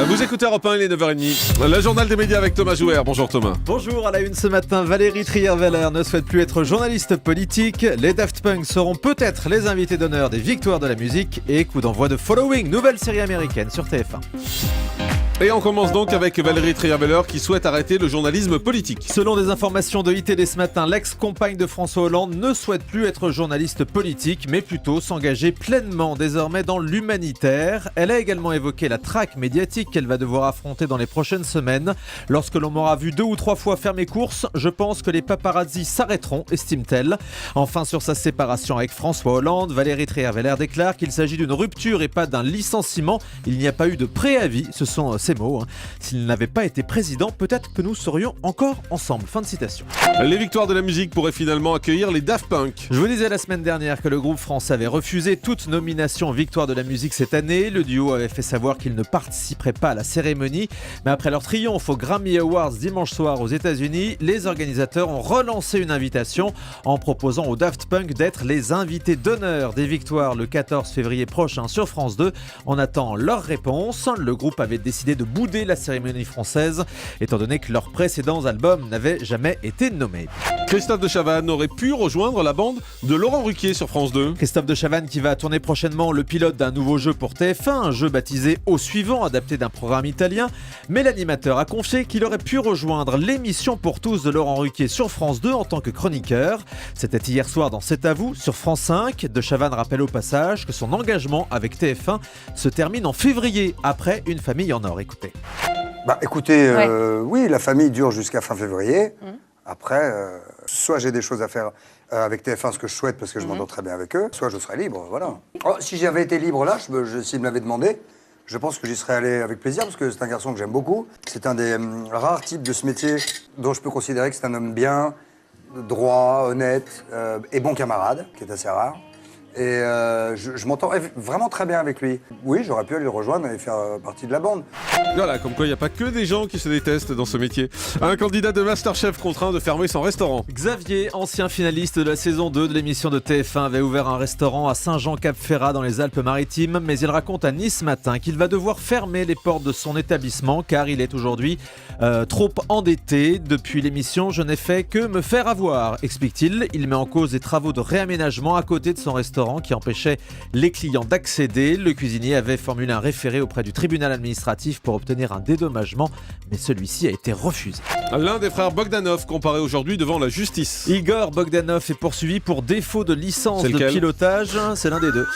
Vous écoutez Europe 1, il est 9h30. Le journal des médias avec Thomas Jouer. Bonjour Thomas. Bonjour, à la une ce matin, Valérie Trierweiler ne souhaite plus être journaliste politique. Les Daft Punk seront peut-être les invités d'honneur des victoires de la musique. Et coup d'envoi de Following, nouvelle série américaine sur TF1. Et on commence donc avec Valérie Trierweiler qui souhaite arrêter le journalisme politique. Selon des informations de ITD ce matin, l'ex-compagne de François Hollande ne souhaite plus être journaliste politique, mais plutôt s'engager pleinement désormais dans l'humanitaire. Elle a également évoqué la traque médiatique qu'elle va devoir affronter dans les prochaines semaines. Lorsque l'on m'aura vu 2 ou 3 fois faire mes courses, je pense que les paparazzis s'arrêteront, estime-t-elle. Enfin, sur sa séparation avec François Hollande, Valérie Trierweiler déclare qu'il s'agit d'une rupture et pas d'un licenciement. Il n'y a pas eu de préavis, ce sont ces mots. S'il n'avait pas été président, peut-être que nous serions encore ensemble. Fin de citation. Les victoires de la musique pourraient finalement accueillir les Daft Punk. Je vous disais la semaine dernière que le groupe français avait refusé toute nomination aux victoires de la musique cette année. Le duo avait fait savoir qu'il ne participerait pas à la cérémonie. Mais après leur triomphe aux Grammy Awards dimanche soir aux États-Unis, les organisateurs ont relancé une invitation en proposant aux Daft Punk d'être les invités d'honneur des victoires le 14 février prochain sur France 2. On attend leur réponse. Le groupe avait décidé de bouder la cérémonie française, étant donné que leurs précédents albums n'avaient jamais été nommés. Christophe de Chavannes aurait pu rejoindre la bande de Laurent Ruquier sur France 2. Christophe de Chavannes qui va tourner prochainement le pilote d'un nouveau jeu pour TF1, un jeu baptisé Au Suivant, adapté d'un programme italien. Mais l'animateur a confié qu'il aurait pu rejoindre l'émission pour tous de Laurent Ruquier sur France 2 en tant que chroniqueur. C'était hier soir dans C'est à vous sur France 5. De Chavannes rappelle au passage que son engagement avec TF1 se termine en février, après Une famille en or. Écoutez. Écoutez, oui, la famille dure jusqu'à fin février. Après, soit j'ai des choses à faire avec TF1, ce que je souhaite, parce que je m'entends très bien avec eux, soit je serai libre, voilà. Oh, si j'avais été libre là, s'il me l'avait demandé, je pense que j'y serais allé avec plaisir, parce que c'est un garçon que j'aime beaucoup. C'est un des rares types de ce métier dont je peux considérer que c'est un homme bien, droit, honnête et bon camarade, qui est assez rare. Et je m'entends vraiment très bien avec lui. Oui, j'aurais pu aller le rejoindre et faire partie de la bande. Voilà, comme quoi il n'y a pas que des gens qui se détestent dans ce métier. Un candidat de Masterchef contraint de fermer son restaurant. Xavier, ancien finaliste de la saison 2 de l'émission de TF1, avait ouvert un restaurant à Saint-Jean-Cap-Ferrat dans les Alpes-Maritimes, mais il raconte à Nice Matin qu'il va devoir fermer les portes de son établissement car il est aujourd'hui trop endetté. Depuis l'émission, je n'ai fait que me faire avoir, explique-t-il. Il met en cause des travaux de réaménagement à côté de son restaurant qui empêchait les clients d'accéder. Le cuisinier avait formulé un référé auprès du tribunal administratif pour obtenir un dédommagement, mais celui-ci a été refusé. L'un des frères Bogdanov comparé aujourd'hui devant la justice. Igor Bogdanov est poursuivi pour défaut de licence de pilotage, c'est l'un des deux,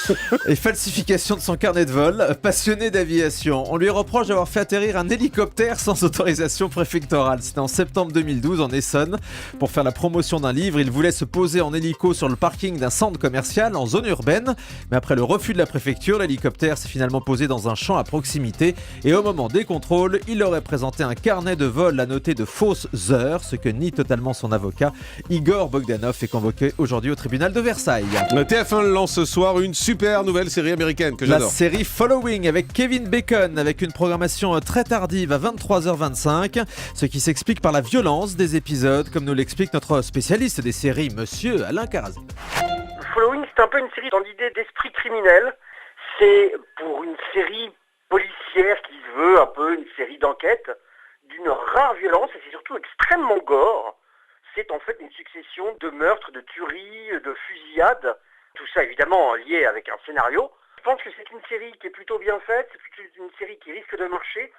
et falsification de son carnet de vol. Passionné d'aviation, on lui reproche d'avoir fait atterrir un hélicoptère sans autorisation préfectorale. C'était en septembre 2012 en Essonne. Pour faire la promotion d'un livre, il voulait se poser en hélico sur le parking d'un centre commercial en zone urbaine. Mais après le refus de la préfecture, l'hélicoptère s'est finalement posé dans un champ à proximité. Et au moment des contrôles, il aurait présenté un carnet de vol annoté de fausses heures, ce que nie totalement son avocat. Igor Bogdanov est convoqué aujourd'hui au tribunal de Versailles. Le TF1 lance ce soir une super nouvelle série américaine que j'adore. La série Following avec Kevin Bacon, avec une programmation très tardive à 23h25, ce qui s'explique par la violence des épisodes, comme nous l'explique notre spécialiste des séries, monsieur Alain Carazé. Following, c'est un peu une série dans l'idée d'esprit criminel. C'est pour une série policière qui se veut un peu une série d'enquête, d'une rare violence, et c'est surtout extrêmement gore. C'est en fait une succession de meurtres, de tueries, de fusillades, tout ça évidemment lié avec un scénario. Je pense que c'est une série qui est plutôt bien faite, c'est plutôt une série qui risque de marcher.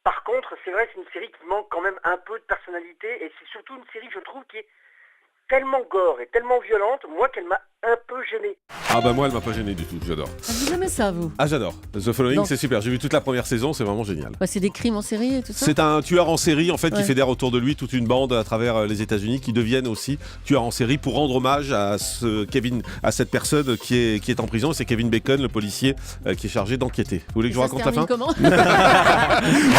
Par contre, c'est vrai, c'est une série qui manque quand même un peu de personnalité, et c'est surtout une série, je trouve, qui est tellement gore et tellement violente, moi, qu'elle m'a un peu gêné. Ah bah moi elle m'a pas gêné du tout, j'adore. Vous aimez ça, vous? Ah j'adore, The Following Non. c'est super, j'ai vu toute la première saison, c'est vraiment génial. C'est des crimes en série et tout ça? C'est un tueur en série en fait qui Ouais. fédère autour de lui toute une bande à travers les États-Unis qui deviennent aussi tueurs en série pour rendre hommage à cette personne qui est en prison. C'est Kevin Bacon, le policier qui est chargé d'enquêter. Vous voulez que je vous raconte la fin? Comment?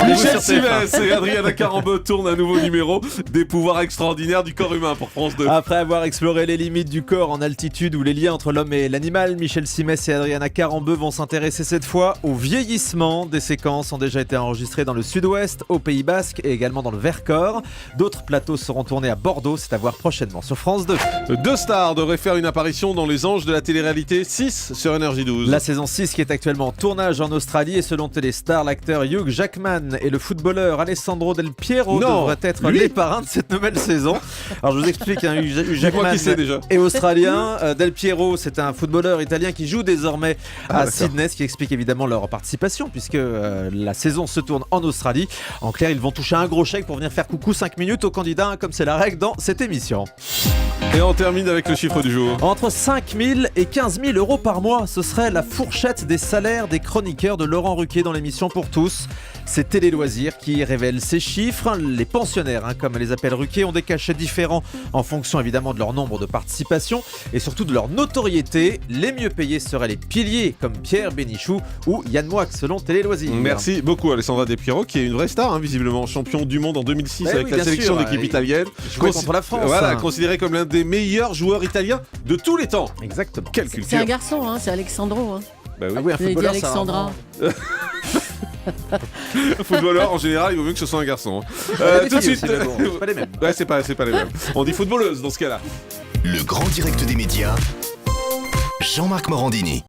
Michel Simès et Adriana Carambeu tournent un nouveau numéro des pouvoirs extraordinaires du corps humain pour France 2. Après avoir exploré les limites du corps en altitude, d'études où les liens entre l'homme et l'animal. Michel Simès et Adriana Carambeu vont s'intéresser cette fois au vieillissement. Des séquences ont déjà été enregistrées dans le sud-ouest, au Pays Basque et également dans le Vercors. D'autres plateaux seront tournés à Bordeaux, c'est à voir prochainement sur France 2. 2 stars devraient faire une apparition dans Les Anges de la télé-réalité 6 sur Énergie 12. La saison 6 qui est actuellement en tournage en Australie et selon Téléstar, l'acteur Hugh Jackman et le footballeur Alessandro Del Piero devraient être les parrains de cette nouvelle saison. Alors je vous explique, Hugh Jackman est australien, Del Piero c'est un footballeur italien qui joue désormais à Sydney, ce qui explique évidemment leur participation puisque la saison se tourne en Australie. En clair, ils vont toucher un gros chèque pour venir faire coucou 5 minutes aux candidats, comme c'est la règle dans cette émission. Et on termine avec le chiffre du jour. Entre 5 000 et 15 000 euros par mois, ce serait la fourchette des salaires des chroniqueurs de Laurent Ruquier dans l'émission Pour tous. C'est Télé Loisirs qui révèle ces chiffres. Les pensionnaires, comme les appelle Ruquier, ont des cachets différents en fonction évidemment de leur nombre de participations et surtout de leur notoriété. Les mieux payés seraient les piliers comme Pierre Bénichou ou Yann Moix selon Télé Loisirs. Merci beaucoup Alessandra Del Piero qui est une vraie star, visiblement champion du monde en 2006 avec la sélection d'équipe italienne. Contre la France. Voilà, considéré comme l'un des meilleurs joueurs italiens de tous les temps. Exactement. Quelle culture. C'est un garçon, c'est Alexandro. Bah oui. Ah oui, un footballeur, dit Alexandra. Footballeur en général, il vaut mieux que ce soit un garçon. Tout de suite. C'est pas les mêmes. Ouais, c'est pas les mêmes. On dit footballeuse dans ce cas-là. Le grand direct des médias, Jean-Marc Morandini.